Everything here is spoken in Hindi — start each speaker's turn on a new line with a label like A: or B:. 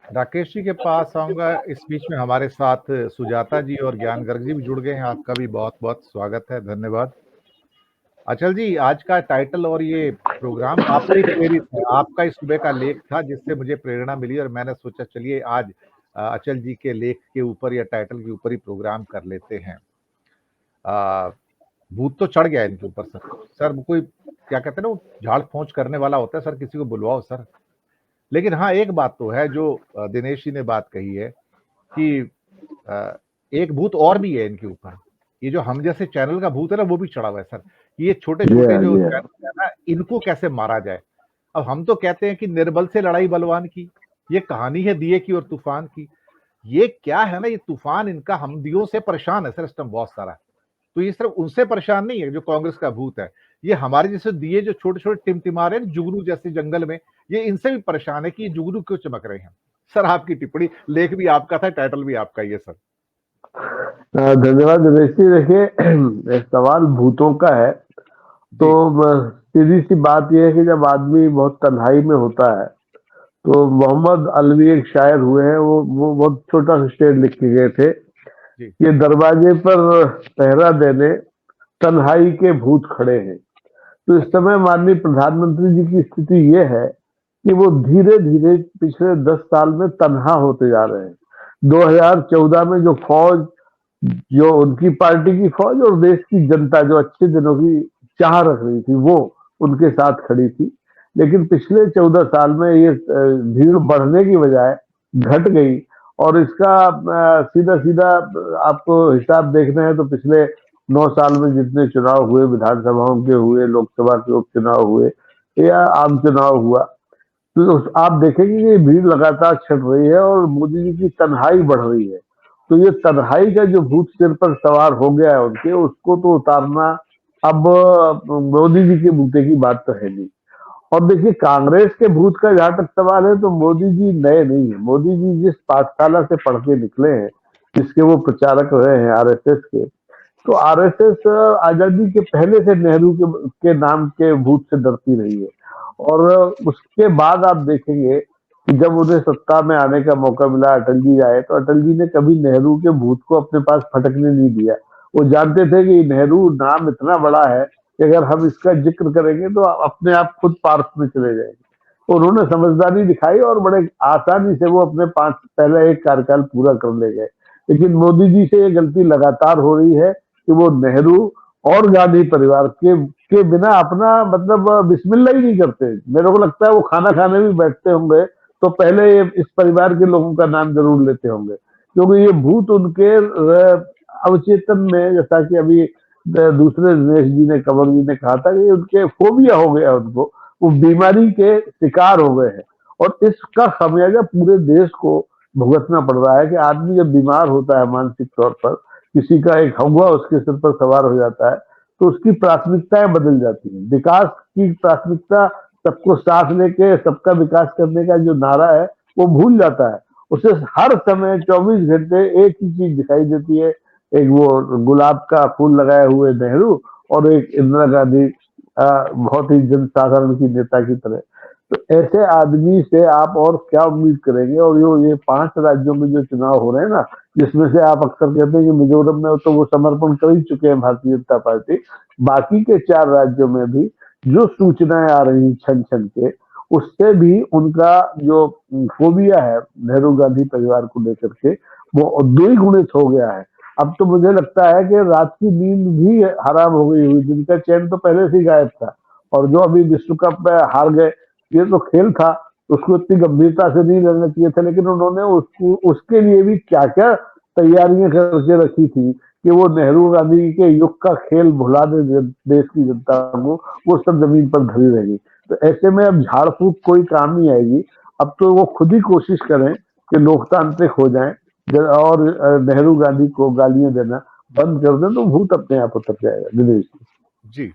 A: राकेश जी के पास आऊंगा। इस बीच में हमारे साथ सुजाता जी और ज्ञान गर्ग जी भी जुड़ गए हैं। आपका भी बहुत बहुत स्वागत है, धन्यवाद। अचल जी, आज का टाइटल और ये प्रोग्राम आपसे ही प्रेरित है। आपका इस सुबह का लेख था जिससे मुझे प्रेरणा मिली और मैंने सोचा चलिए आज अचल जी के लेख के ऊपर या टाइटल के ऊपर ही प्रोग्राम कर लेते हैं। भूत तो चढ़ गया इनके ऊपर सर। सर कोई क्या कहते हैं ना, वो झाड़ फूंच करने वाला होता है सर, किसी को बुलवाओ सर। लेकिन हाँ, एक बात तो है जो दिनेश जी ने बात कही है कि एक भूत और भी है इनके ऊपर। ये जो हम जैसे चैनल का भूत है ना, वो भी चढ़ा हुआ है सर। ये छोटे छोटे जो चैनल है ना, इनको कैसे मारा जाए। अब हम तो कहते हैं कि निर्बल से लड़ाई बलवान की। ये कहानी है दिए की और तूफान की। ये क्या है ना, ये तूफान इनका हमदियों से परेशान है सर, इस टाइम बहुत सारा। तो ये सिर्फ उनसे परेशान नहीं है जो कांग्रेस का भूत है, ये हमारे जैसे दिए जो छोटे छोटे टिमटिमा रहे हैं जुगनू जैसे जंगल में, ये इनसे भी परेशान है कि ये जुगनू क्यों चमक रहे हैं। सर आपकी टिप्पणी, लेख भी आपका था, टाइटल भी आपका ही है सर।
B: धन्यवाद दिनेश जी। देखिए, सवाल भूतों का है तो सीधी सी बात यह है कि जब आदमी बहुत तन्हाई में होता है तो मोहम्मद अलवी एक शायर हुए हैं, वो बहुत छोटा सा शेर लिख के गए थे कि दरवाजे पर पहरा देने तन्हाई के भूत खड़े हैं। तो इस समय माननीय प्रधानमंत्री जी की स्थिति ये है कि वो धीरे धीरे पिछले 10 साल में तन्हा होते जा रहे हैं। 2014 में जो फौज, जो उनकी पार्टी की फौज और देश की जनता जो अच्छे दिनों की चाह रख रही थी, वो उनके साथ खड़ी थी। लेकिन पिछले 14 साल में ये भीड़ बढ़ने की बजाय घट गई। और इसका सीधा सीधा आपको हिसाब देखना है तो पिछले 9 साल में जितने चुनाव हुए, विधानसभाओं के हुए, लोकसभा के उपचुनाव हुए या आम चुनाव हुआ, तो आप देखेंगे कि भीड़ लगातार छट रही है और मोदी जी की तन्हाई बढ़ रही है। तो ये तन्हाई का जो भूत सिर पर सवार हो गया है उनके, उसको तो उतारना अब मोदी जी के बूते की बात तो है नहीं। और देखिए, कांग्रेस के भूत का जहां तक सवाल है तो मोदी जी नए नहीं है। मोदी जी जिस पाठशाला से पढ़ के निकले हैं, जिसके वो प्रचारक रहे हैं आरएसएस के, तो आरएसएस आजादी के पहले से नेहरू के नाम के भूत से डरती रही है। और उसके बाद आप देखेंगे कि जब उन्हें सत्ता में आने का मौका मिला, अटल जी आए, तो अटल जी ने कभी नेहरू के भूत को अपने पास फटकने नहीं दिया। वो जानते थे कि नेहरू नाम इतना बड़ा है कि अगर हम इसका जिक्र करेंगे तो अपने आप खुद पार्क में चले जाएंगे। उन्होंने समझदारी दिखाई और बड़े आसानी से वो अपने पहला एक कार्यकाल पूरा कर ले गए। लेकिन मोदी जी से ये गलती लगातार हो रही है कि वो नेहरू और गांधी परिवार के बिना अपना मतलब बिस्मिल्लाह ही नहीं करते। मेरे को लगता है वो खाना खाने भी बैठते होंगे तो पहले इस परिवार के लोगों का नाम जरूर लेते होंगे, क्योंकि ये भूत उनके अवचेतन में, जैसा कि अभी दूसरे दिनेश जी ने, कंवर जी ने कहा था कि उनके फोबिया हो गया, उनको वो बीमारी के शिकार हो गए हैं। और इसका खामियाजा पूरे देश को भुगतना पड़ रहा है कि आदमी जब बीमार होता है मानसिक तौर पर, किसी का एक हवा उसके सिर पर सवार हो जाता है, तो उसकी प्राथमिकताएं बदल जाती हैं। विकास की प्राथमिकता, सबको साथ लेके सबका विकास करने का जो नारा है, वो भूल जाता है। उसे हर समय 24 घंटे एक ही चीज दिखाई देती है, एक वो गुलाब का फूल लगाए हुए नेहरू और एक इंदिरा गांधी बहुत ही जनसाधारण की नेता की तरह। तो ऐसे आदमी से आप और क्या उम्मीद करेंगे। और ये 5 राज्यों में जो चुनाव हो रहे हैं ना, जिसमें से आप अक्सर कहते हैं कि मिजोरम में तो वो समर्पण कर ही चुके हैं भारतीय जनता पार्टी, बाकी के 4 राज्यों में भी जो सूचनाएं आ रही छन छन के, उससे भी उनका जो फोबिया है नेहरू गांधी परिवार को लेकर के, वो द्विगुणित हो गया है। अब तो मुझे लगता है कि रात की नींद भी हराम हो गई हुई, दिन का चैन तो पहले से ही गायब था। और जो अभी विश्व कप में हार गए, ये तो खेल था, उसको इतनी गंभीरता से नहीं लेना चाहिए था, लेकिन उन्होंने उसके लिए भी क्या क्या तैयारियां करके रखी थी कि वो नेहरू गांधी के युग का खेल भुला दे देश की जनता को, वो सब जमीन पर धरी रहेगी। तो ऐसे में अब झाड़ फूक कोई काम नहीं आएगी। अब तो वो खुद ही कोशिश करें कि लोकतांत्रिक हो जाए और नेहरू गांधी को गालियां देना बंद कर दें, तो भूत अपने आप उतर जाएगा। दिनेश
A: जी,